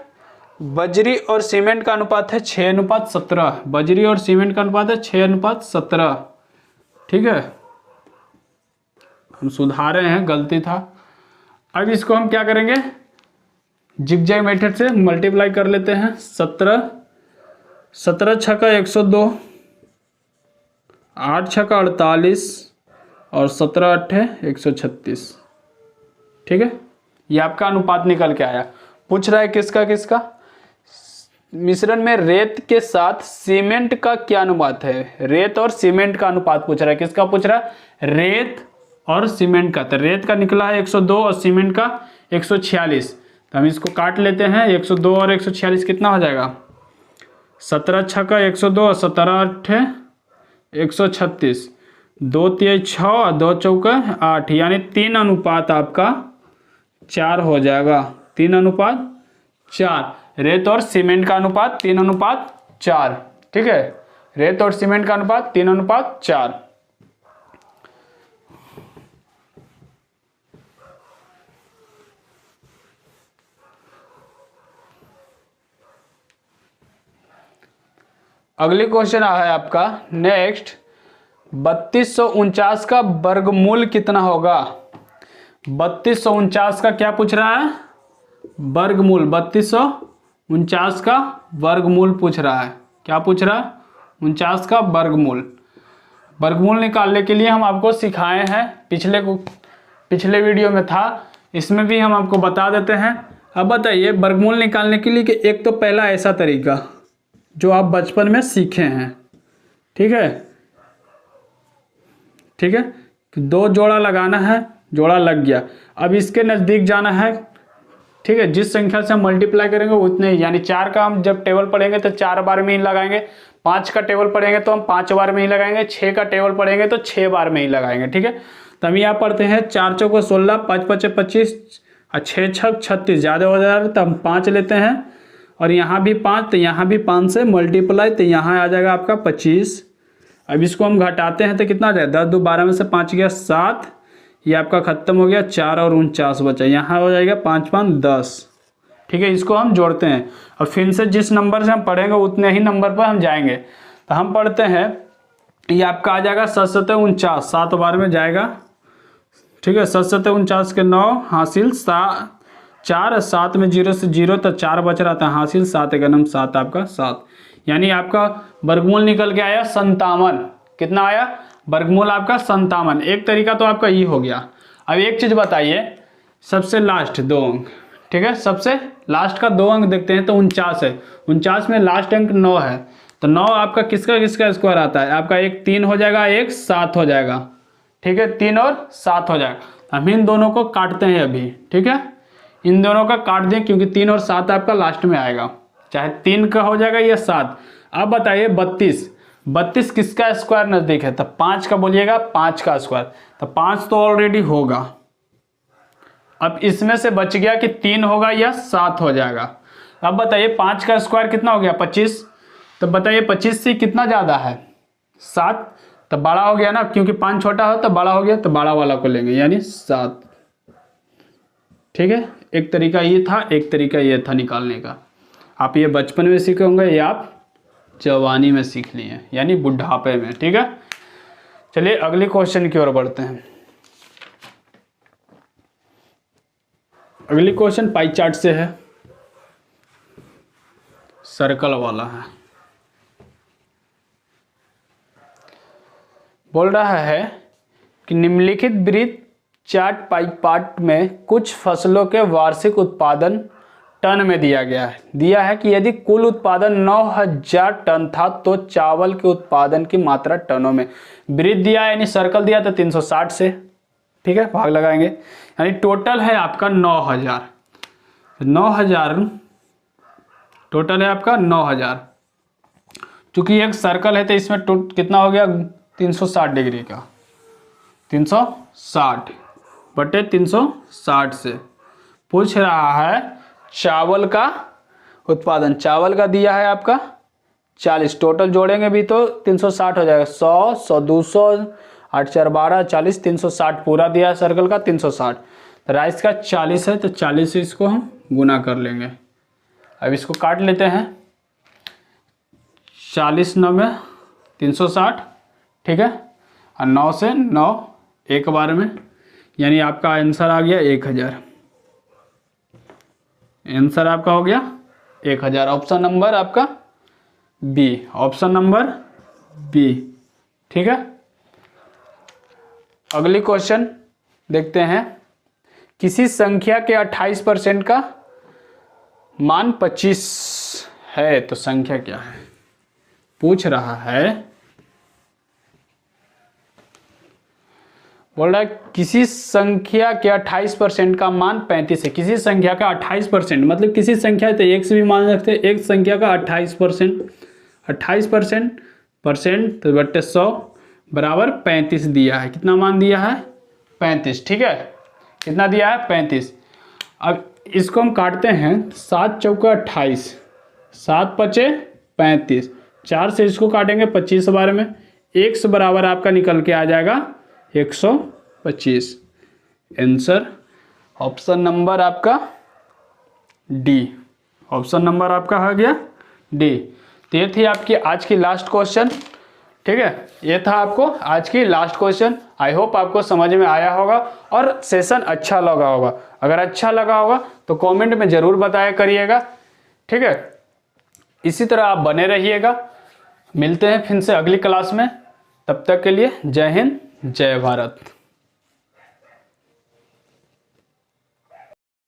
बजरी और सीमेंट का अनुपात है 6:17, बजरी और सीमेंट का अनुपात है 6:17, ठीक है। हम सुधारे हैं, गलती था। अब इसको हम क्या करेंगे, जिगजैग मेथड से मल्टीप्लाई कर लेते हैं। 17 छक्का 102, 8 छक्का 48 और 17 अट्ठे 136, ठीक है, ये आपका अनुपात निकल के आया। पूछ रहा है किसका किसका, मिश्रण में रेत के साथ सीमेंट का क्या अनुपात है, रेत और सीमेंट का अनुपात पूछ रहा है। किसका पूछ रहा है, रेत और सीमेंट का। तो रेत का निकला है 102 और सीमेंट का 146। तो हम इसको काट लेते हैं, 102 और 146 कितना हो जाएगा, 17 छक्का 102 और 17 अट्ठे 136, 2 तिया 6 और 2 चौका 8, यानी 3 अनुपात आपका 4 हो जाएगा। 3 अनुपात 4, रेत और सीमेंट का अनुपात 3 अनुपात 4। ठीक है, रेत और सीमेंट का अनुपात 3 अनुपात 4। अगली क्वेश्चन है आपका नेक्स्ट, 3249 का वर्गमूल कितना होगा। 3249 का क्या पूछ रहा है, वर्गमूल। 3249 का वर्गमूल पूछ रहा है। क्या पूछ रहा है, 49 का वर्गमूल। वर्गमूल निकालने के लिए हम आपको सिखाए हैं, पिछले वीडियो में था, इसमें भी हम आपको बता देते हैं। अब बताइए वर्गमूल निकालने के लिए कि एक तो पहला ऐसा तरीका जो आप बचपन में सीखे हैं, ठीक है, ठीक है, 2 जोड़ा लगाना है, जोड़ा लग गया। अब इसके नज़दीक जाना है, ठीक है, जिस संख्या से हम मल्टीप्लाई करेंगे उतने ही, यानी 4 का हम जब टेबल पढ़ेंगे तो 4 बार में ही लगाएंगे, 5 का टेबल पढ़ेंगे तो हम 5 बार में ही लगाएंगे, 6 का टेबल पढ़ेंगे तो 6 बार में ही लगाएंगे। ठीक है, तो हम यहाँ पढ़ते हैं 4 चौको 16, 5 पचे 25 और 6 छक 36, ज़्यादा हो जा रहा है तो हम 5 लेते हैं, और यहाँ भी 5, तो यहाँ भी 5 से मल्टीप्लाई, तो यहाँ आ जाएगा आपका 25। अब इसको हम घटाते हैं तो कितना आ जाएगा, 10 2 12 में से 5 गया 7, ये आपका खत्म हो गया, 4 और 49 बचा, यहाँ हो जाएगा 5 5 10। ठीक है, इसको हम जोड़ते हैं और फिर से जिस नंबर से हम पढ़ेंगे उतने ही नंबर पर हम जाएंगे। तो हम पढ़ते हैं, ये आपका आ जाएगा 7 7 49, 7 बार में जाएगा। ठीक है, 7 7 49 के 9 हासिल 4, 7 में 0 से 0 तो 4 बच रहा था, हासिल 7 एक नम 7 आपका 7, यानी आपका वर्गमूल निकल के आया 57। कितना आया, वर्गमूल आपका 57। एक तरीका तो आपका ये हो गया। अब एक चीज़ बताइए, सबसे लास्ट 2 अंक, ठीक है, सबसे लास्ट का 2 अंक देखते हैं तो 49 है, 49 में लास्ट अंक 9 है, तो 9 आपका किसका किसका स्क्वायर आता है, आपका एक 3 हो जाएगा, एक 7 हो जाएगा। ठीक है, 3 और 7 हो जाएगा। हम इन दोनों को काटते हैं अभी। ठीक है, इन दोनों का काट दें क्योंकि 3 और 7 आपका लास्ट में आएगा, चाहे 3 का हो जाएगा या 7। अब बताइए 32 किसका स्क्वायर नजदीक है, तो 5 का बोलिएगा, 5 का स्क्वायर, तो 5 तो ऑलरेडी होगा। अब इसमें से बच गया कि 3 होगा या 7 हो जाएगा। अब बताइए 5 का स्क्वायर कितना हो गया, 25। तो बताइए 25 से कितना ज़्यादा है, 7, तो बड़ा हो गया ना, क्योंकि 5 छोटा हो तो बड़ा हो गया, तो बड़ा वाला को लेंगे यानी 7। ठीक है, एक तरीका ये था, एक तरीका ये था निकालने का। आप ये बचपन में सीखे होंगे, ये आप जवानी में सीख लिए हैं, यानी बुढ़ापे में। ठीक है, चलिए अगले क्वेश्चन की ओर बढ़ते हैं। अगली क्वेश्चन पाई चार्ट से है, सर्कल वाला है। बोल रहा है कि निम्नलिखित वृत्त चार्ट पाई पार्ट में कुछ फसलों के वार्षिक उत्पादन टन में दिया गया है। दिया है कि यदि कुल उत्पादन 9000 टन था तो चावल के उत्पादन की मात्रा टनों में। वृत्त दिया यानी सर्कल दिया तो 360 से, ठीक है, भाग लगाएंगे, यानी टोटल है आपका 9000। 9000 टोटल है आपका 9000। चूंकि एक सर्कल है तो इसमें कितना हो गया, 360 डिग्री का, 360 बटे 360 से पूछ रहा है चावल का उत्पादन। चावल का दिया है आपका 40, टोटल जोड़ेंगे भी तो 360 हो जाएगा, 100 100 200 8 4 12 40, 360 पूरा दिया है सर्कल का 360। तो राइस का 40 है तो 40 से इसको हम गुना कर लेंगे। अब इसको काट लेते हैं, 40 9 में 360, ठीक है, और 9 से 9 एक बार में, यानी आपका आंसर आ गया 1000। आंसर आपका हो गया 1000। ऑप्शन नंबर आपका बी, ऑप्शन नंबर बी। ठीक है, अगली क्वेश्चन देखते हैं किसी संख्या के 28% का मान 25 है, तो संख्या क्या है पूछ रहा है। बोल रहा है किसी संख्या के 28% का मान 35 है। किसी संख्या का 28% मतलब किसी संख्या तो x भी मान सकते हैं, एक संख्या का 28% तो बट्टे 100 बराबर 35 दिया है। कितना मान दिया है 35, ठीक है, कितना दिया है 35। अब इसको हम काटते हैं, 7 चौका 28, 7 पचे 35, 4 से इसको काटेंगे 25 बार में, x बराबर आपका निकल के आ जाएगा 125। आंसर ऑप्शन नंबर आपका डी, ऑप्शन नंबर आपका आ गया डी। तो ये थी आपकी आज की लास्ट क्वेश्चन, ठीक है, ये था आपको आज की लास्ट क्वेश्चन। आई होप आपको समझ में आया होगा और सेशन अच्छा लगा होगा। अगर अच्छा लगा होगा तो कमेंट में ज़रूर बताया करिएगा, ठीक है। इसी तरह आप बने रहिएगा। मिलते हैं फिर से अगली क्लास में, तब तक के लिए जय हिंद जय भारत।